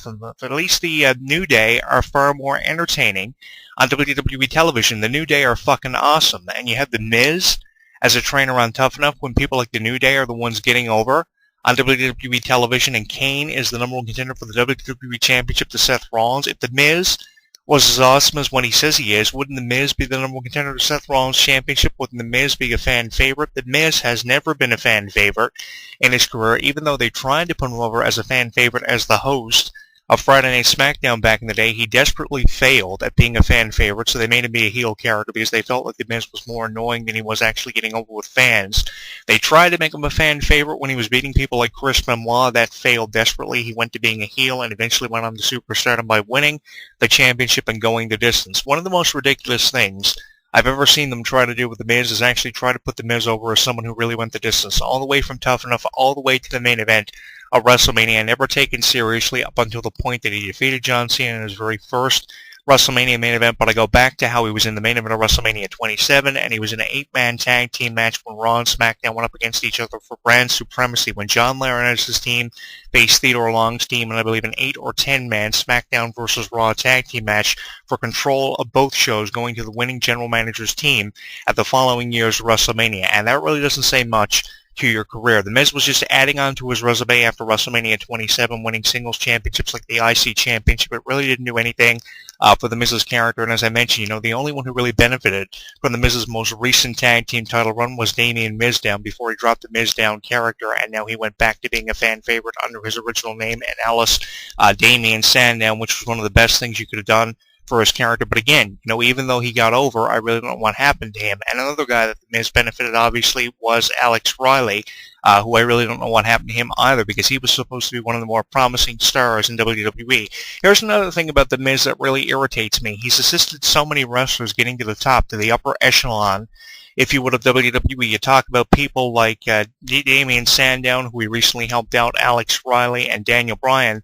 both of them. At least the New Day are far more entertaining on WWE television. The New Day are fucking awesome. And you have The Miz as a trainer on Tough Enough when people like the New Day are the ones getting over on WWE television, and Kane is the number one contender for the WWE Championship to Seth Rollins. If The Miz was as awesome as when he says he is, wouldn't The Miz be the number one contender to Seth Rollins' championship? Wouldn't The Miz be a fan favorite? The Miz has never been a fan favorite in his career, even though they tried to put him over as a fan favorite as the host of Friday Night SmackDown back in the day. He desperately failed at being a fan favorite, so they made him be a heel character because they felt like The Miz was more annoying than he was actually getting over with fans. They tried to make him a fan favorite when he was beating people like Chris Benoit. That failed desperately. He went to being a heel and eventually went on to superstardom by winning the championship and going the distance. One of the most ridiculous things I've ever seen them try to do with The Miz is actually try to put The Miz over as someone who really went the distance, all the way from Tough Enough, all the way to the main event of WrestleMania, never taken seriously up until the point that he defeated John Cena in his very first WrestleMania main event. But I go back to how he was in the main event of WrestleMania 27, and he was in an 8-man tag team match when Raw and SmackDown went up against each other for brand supremacy, when John Laurinaitis' team faced Theodore Long's team, and I believe an 8 or 10-man SmackDown versus Raw tag team match for control of both shows, going to the winning general manager's team at the following year's WrestleMania. And that really doesn't say much to your career. The Miz was just adding on to his resume after WrestleMania 27, winning singles championships like the IC Championship. It really didn't do anything for the Miz's character. And as I mentioned, the only one who really benefited from the Miz's most recent tag team title run was Damien Mizdown before he dropped the Mizdown character, and now he went back to being a fan favorite under his original name and Alice, Damien Sandown, which was one of the best things you could have done for his character. But again, even though he got over, I really don't know what happened to him. And another guy that the Miz benefited, obviously, was Alex Riley, who I really don't know what happened to him either, because he was supposed to be one of the more promising stars in WWE. Here's another thing about the Miz that really irritates me. He's assisted so many wrestlers getting to the top, to the upper echelon, if you would, of WWE. You talk about people like Damien Sandown, who he recently helped out, Alex Riley, and Daniel Bryan.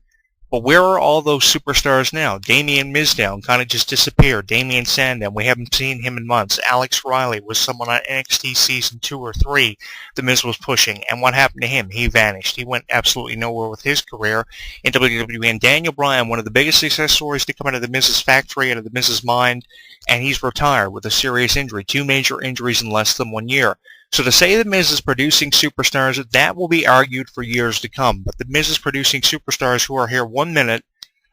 But where are all those superstars now? Damien Mizdown kind of just disappeared. Damien Sandown, we haven't seen him in months. Alex Riley was someone on NXT Season 2 or 3 The Miz was pushing. And what happened to him? He vanished. He went absolutely nowhere with his career in WWE. And Daniel Bryan, one of the biggest success stories to come out of the Miz's factory, out of the Miz's mind, and he's retired with a serious injury. 2 major injuries in less than 1 year. So to say the Miz is producing superstars, that will be argued for years to come. But the Miz is producing superstars who are here 1 minute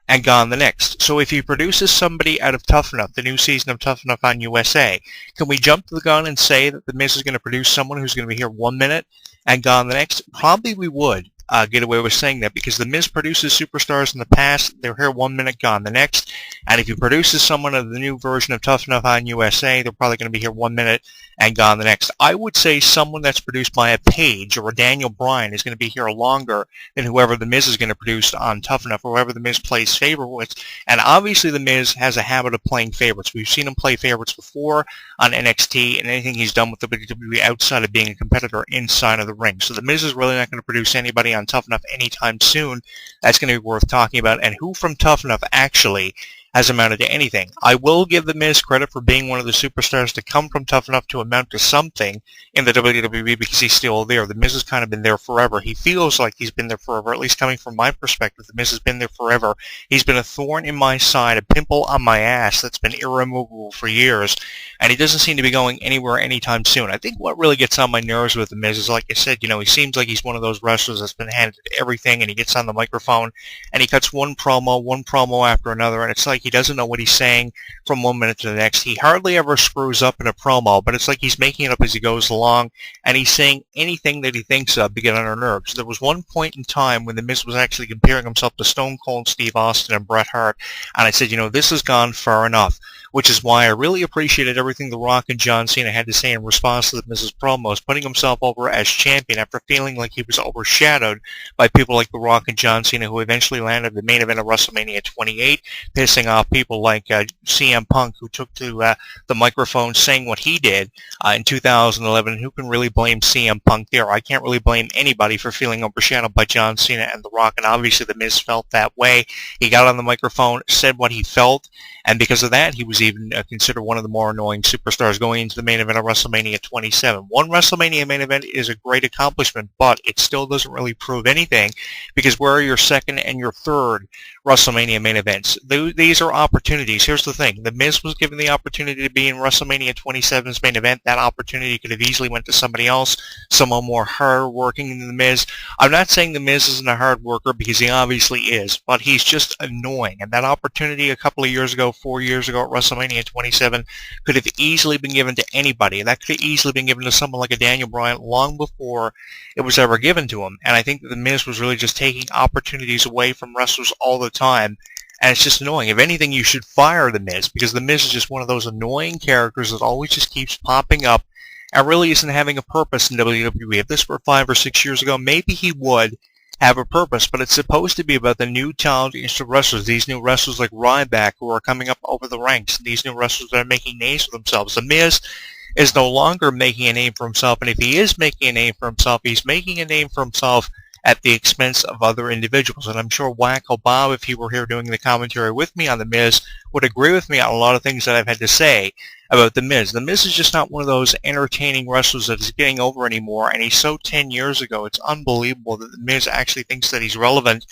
and gone the next. So if he produces somebody out of Tough Enough, the new season of Tough Enough on USA, can we jump to the gun and say that the Miz is going to produce someone who's going to be here 1 minute and gone the next? Probably we would get away with saying that, because the Miz produces superstars in the past. They're here 1 minute, gone the next. And if he produces someone of the new version of Tough Enough on USA, they're probably going to be here 1 minute and gone the next. I would say someone that's produced by a Paige or a Daniel Bryan is going to be here longer than whoever the Miz is going to produce on Tough Enough, or whoever the Miz plays favorite with. And obviously the Miz has a habit of playing favorites. We've seen him play favorites before on NXT, and anything he's done with the WWE outside of being a competitor inside of the ring. So the Miz is really not going to produce anybody on Tough Enough anytime soon that's going to be worth talking about. And who from Tough Enough actually has amounted to anything? I will give The Miz credit for being one of the superstars to come from Tough Enough to amount to something in the WWE, because he's still there. The Miz has kind of been there forever. He feels like he's been there forever, at least coming from my perspective. The Miz has been there forever. He's been a thorn in my side, a pimple on my ass that's been irremovable for years, and he doesn't seem to be going anywhere anytime soon. I think what really gets on my nerves with The Miz is, like I said, he seems like he's one of those wrestlers that's been handed everything, and he gets on the microphone and he cuts one promo after another, and it's like he doesn't know what he's saying from 1 minute to the next. He hardly ever screws up in a promo, but it's like he's making it up as he goes along, and he's saying anything that he thinks of to get on our nerves. There was one point in time when The Miz was actually comparing himself to Stone Cold Steve Austin and Bret Hart, and I said, this has gone far enough, which is why I really appreciated everything The Rock and John Cena had to say in response to the Miz's promos, putting himself over as champion after feeling like he was overshadowed by people like The Rock and John Cena, who eventually landed the main event of WrestleMania 28, pissing off people like CM Punk, who took to the microphone saying what he did in 2011. Who can really blame CM Punk there? I can't really blame anybody for feeling overshadowed by John Cena and The Rock, and obviously The Miz felt that way. He got on the microphone, said what he felt, and because of that, he was even considered one of the more annoying superstars going into the main event of WrestleMania 27. One WrestleMania main event is a great accomplishment, but it still doesn't really prove anything, because where are your second and your third WrestleMania main events? These are opportunities. Here's the thing. The Miz was given the opportunity to be in WrestleMania 27's main event. That opportunity could have easily went to somebody else, someone more hard-working than The Miz. I'm not saying The Miz isn't a hard worker, because he obviously is, but he's just annoying. And that opportunity a couple of years ago, 4 years ago at WrestleMania 27, could have easily been given to anybody. That could have easily been given to someone like a Daniel Bryan long before it was ever given to him. And I think that The Miz was really just taking opportunities away from wrestlers all the time. And it's just annoying. If anything, you should fire The Miz, because The Miz is just one of those annoying characters that always just keeps popping up and really isn't having a purpose in WWE. If this were 5 or 6 years ago, maybe he would have a purpose, but it's supposed to be about the new talented wrestlers, these new wrestlers like Ryback who are coming up over the ranks, these new wrestlers that are making names for themselves. The Miz is no longer making a name for himself, and if he is making a name for himself, he's making a name for himself at the expense of other individuals. And I'm sure Wacko Bob, if he were here doing the commentary with me on The Miz, would agree with me on a lot of things that I've had to say about The Miz. The Miz is just not one of those entertaining wrestlers that is getting over anymore, and he's so 10 years ago. It's unbelievable that The Miz actually thinks that he's relevant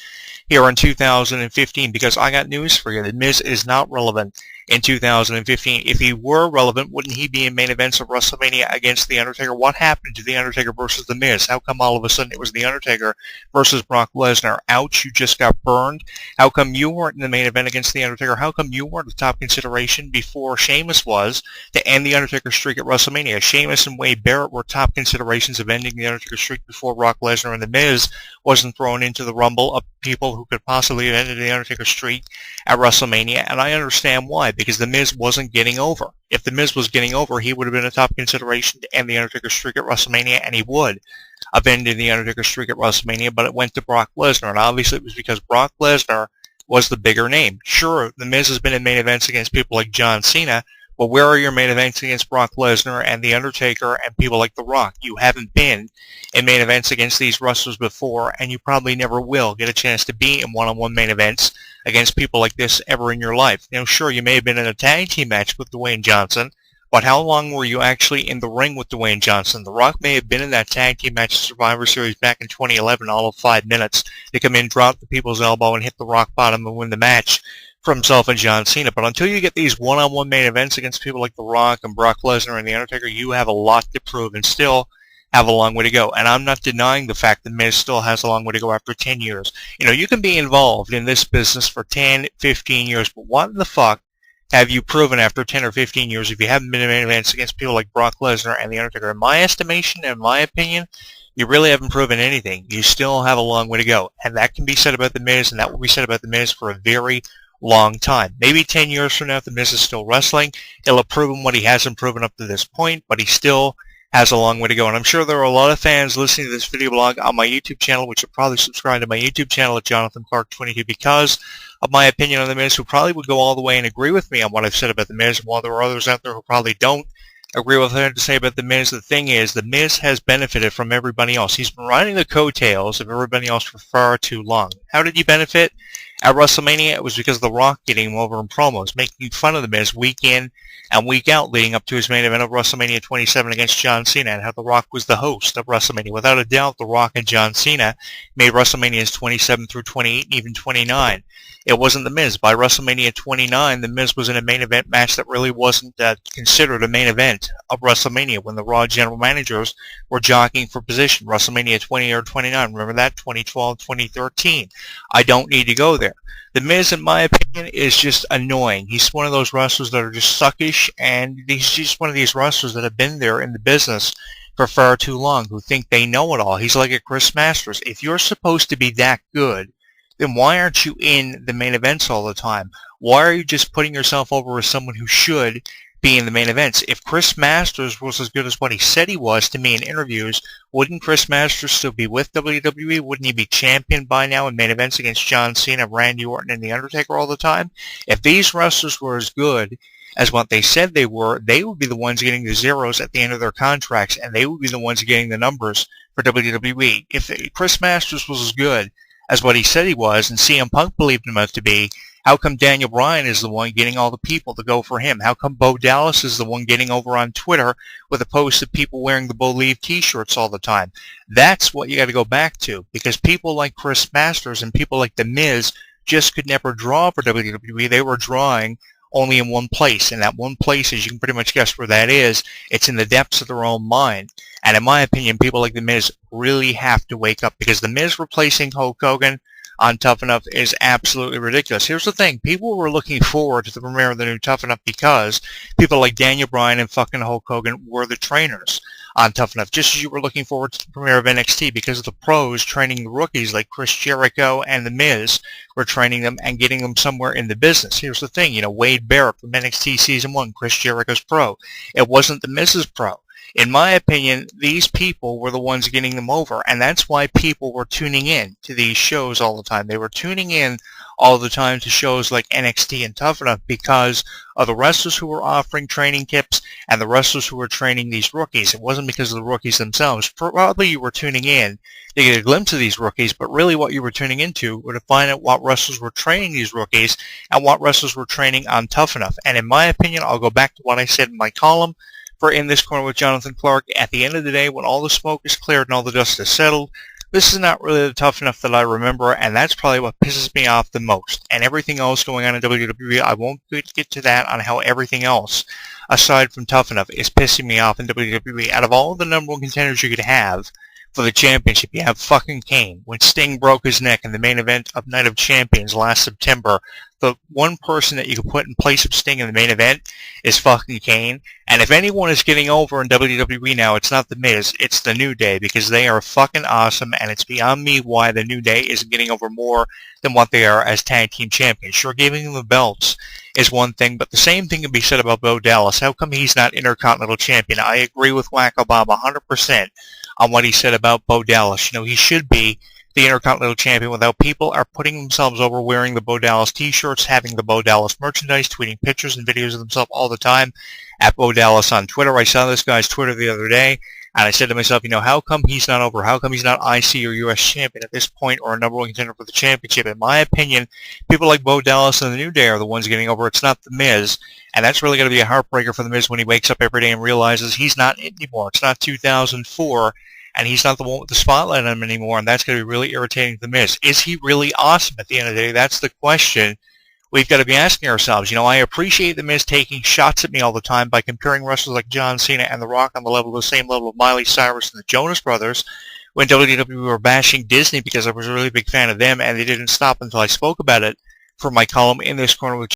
here in 2015, because I got news for you. The Miz is not relevant in 2015. If he were relevant, wouldn't he be in main events of WrestleMania against The Undertaker? What happened to The Undertaker versus The Miz? How come all of a sudden it was The Undertaker versus Brock Lesnar? Ouch, you just got burned. How come you weren't in the main event against The Undertaker? How come you weren't the top consideration before Sheamus was to end The Undertaker's streak at WrestleMania? Sheamus and Wade Barrett were top considerations of ending The Undertaker's streak before Brock Lesnar, and The Miz wasn't thrown into the rumble of people who could possibly have ended The Undertaker's streak at WrestleMania, and I understand why, because The Miz wasn't getting over. If The Miz was getting over, he would have been a top consideration to end The Undertaker's streak at WrestleMania, and he would have ended The Undertaker's streak at WrestleMania, but it went to Brock Lesnar, and obviously it was because Brock Lesnar was the bigger name. Sure, The Miz has been in main events against people like John Cena, but where are your main events against Brock Lesnar and The Undertaker and people like The Rock? You haven't been in main events against these wrestlers before, and you probably never will get a chance to be in one-on-one main events against people like this ever in your life. You know, sure, you may have been in a tag team match with Dwayne Johnson, but how long were you actually in the ring with Dwayne Johnson? The Rock may have been in that tag team match at Survivor Series back in 2011, all of 5 minutes, to come in, drop the people's elbow, and hit the rock bottom and win the match for himself and John Cena. But until you get these one-on-one main events against people like The Rock and Brock Lesnar and The Undertaker, you have a lot to prove and still have a long way to go. And I'm not denying the fact that Miz still has a long way to go after 10 years. You know, you can be involved in this business for 10, 15 years, but what the fuck have you proven after 10 or 15 years if you haven't been in main events against people like Brock Lesnar and The Undertaker? In my estimation, in my opinion, you really haven't proven anything. You still have a long way to go. And that can be said about The Miz, and that will be said about The Miz for a very long time. Maybe 10 years from now, if The Miz is still wrestling, he'll have proven what he hasn't proven up to this point, but he still has a long way to go. And I'm sure there are a lot of fans listening to this video blog on my YouTube channel, which will probably subscribe to my YouTube channel at Jonathan Clarke 22 because of my opinion on The Miz, who probably would go all the way and agree with me on what I've said about The Miz, while there are others out there who probably don't agree with what I have to say about The Miz. The thing is, The Miz has benefited from everybody else. He's been riding the coattails of everybody else for far too long. How did he benefit? At WrestleMania, it was because of The Rock getting him over in promos, making fun of The Miz week in and week out leading up to his main event of WrestleMania 27 against John Cena, and how The Rock was the host of WrestleMania. Without a doubt, The Rock and John Cena made WrestleManias 27 through 28 and even 29. It wasn't The Miz. By WrestleMania 29, The Miz was in a main event match that really wasn't considered a main event of WrestleMania when the Raw general managers were jockeying for position. WrestleMania 20 or 29, remember that? 2012, 2013. I don't need to go there. The Miz, in my opinion, is just annoying. He's one of those wrestlers that are just suckish, and he's just one of these wrestlers that have been there in the business for far too long, who think they know it all. He's like a Chris Masters. If you're supposed to be that good, then why aren't you in the main events all the time? Why are you just putting yourself over as someone who should be in the main events. If Chris Masters was as good as what he said he was to me in interviews, wouldn't Chris Masters still be with WWE? Wouldn't he be champion by now in main events against John Cena, Randy Orton, and The Undertaker all the time? If these wrestlers were as good as what they said they were, they would be the ones getting the zeros at the end of their contracts, and they would be the ones getting the numbers for WWE. If Chris Masters was as good as what he said he was, and CM Punk believed him to be, how come Daniel Bryan is the one getting all the people to go for him? How come Bo Dallas is the one getting over on Twitter with a post of people wearing the Believe t-shirts all the time? That's what you got to go back to, because people like Chris Masters and people like The Miz just could never draw for WWE. They were drawing only in one place, and that one place, as you can pretty much guess where that is, it's in the depths of their own mind. And in my opinion, people like The Miz really have to wake up, because The Miz replacing Hulk Hogan on Tough Enough is absolutely ridiculous. Here's the thing. People were looking forward to the premiere of the new Tough Enough because people like Daniel Bryan and fucking Hulk Hogan were the trainers on Tough Enough, just as you were looking forward to the premiere of NXT because of the pros training the rookies like Chris Jericho and The Miz were training them and getting them somewhere in the business. Here's the thing. Wade Barrett from NXT Season 1, Chris Jericho's pro. It wasn't The Miz's pro. In my opinion, these people were the ones getting them over, and that's why people were tuning in to these shows all the time. They were tuning in all the time to shows like NXT and Tough Enough because of the wrestlers who were offering training tips and the wrestlers who were training these rookies. It wasn't because of the rookies themselves. Probably you were tuning in to get a glimpse of these rookies, but really what you were tuning into were to find out what wrestlers were training these rookies and what wrestlers were training on Tough Enough. And in my opinion, I'll go back to what I said in my column for In This Corner with Jonathan Clarke. At the end of the day, when all the smoke is cleared and all the dust is settled, this is not really the Tough Enough that I remember, and that's probably what pisses me off the most. And everything else going on in WWE, I won't get to that on how everything else, aside from Tough Enough, is pissing me off in WWE. Out of all the number one contenders you could have for the championship, you have fucking Kane. When Sting broke his neck in the main event of Night of Champions last September, the one person that you could put in place of Sting in the main event is fucking Kane. And if anyone is getting over in WWE now, it's not The Miz, it's The New Day, because they are fucking awesome, and it's beyond me why The New Day isn't getting over more than what they are as tag team champions. Sure, giving them the belts is one thing, but the same thing can be said about Bo Dallas. How come he's not Intercontinental Champion? I agree with Wacko Bob 100% on what he said about Bo Dallas. He should be the Intercontinental Champion without people are putting themselves over wearing the Bo Dallas t-shirts, having the Bo Dallas merchandise, tweeting pictures and videos of themselves all the time at Bo Dallas on Twitter. I saw this guy's Twitter the other day, and I said to myself, how come he's not over? How come he's not IC or US champion at this point, or a number one contender for the championship? In my opinion, people like Bo Dallas and The New Day are the ones getting over. It's not The Miz, and that's really going to be a heartbreaker for The Miz when he wakes up every day and realizes he's not it anymore. It's not 2004. And he's not the one with the spotlight on him anymore, and that's going to be really irritating to The Miz. Is he really awesome at the end of the day? That's the question we've got to be asking ourselves. I appreciate The Miz taking shots at me all the time by comparing wrestlers like John Cena and The Rock on the same level of Miley Cyrus and the Jonas Brothers when WWE were bashing Disney because I was a really big fan of them, and they didn't stop until I spoke about it for my column In This Corner with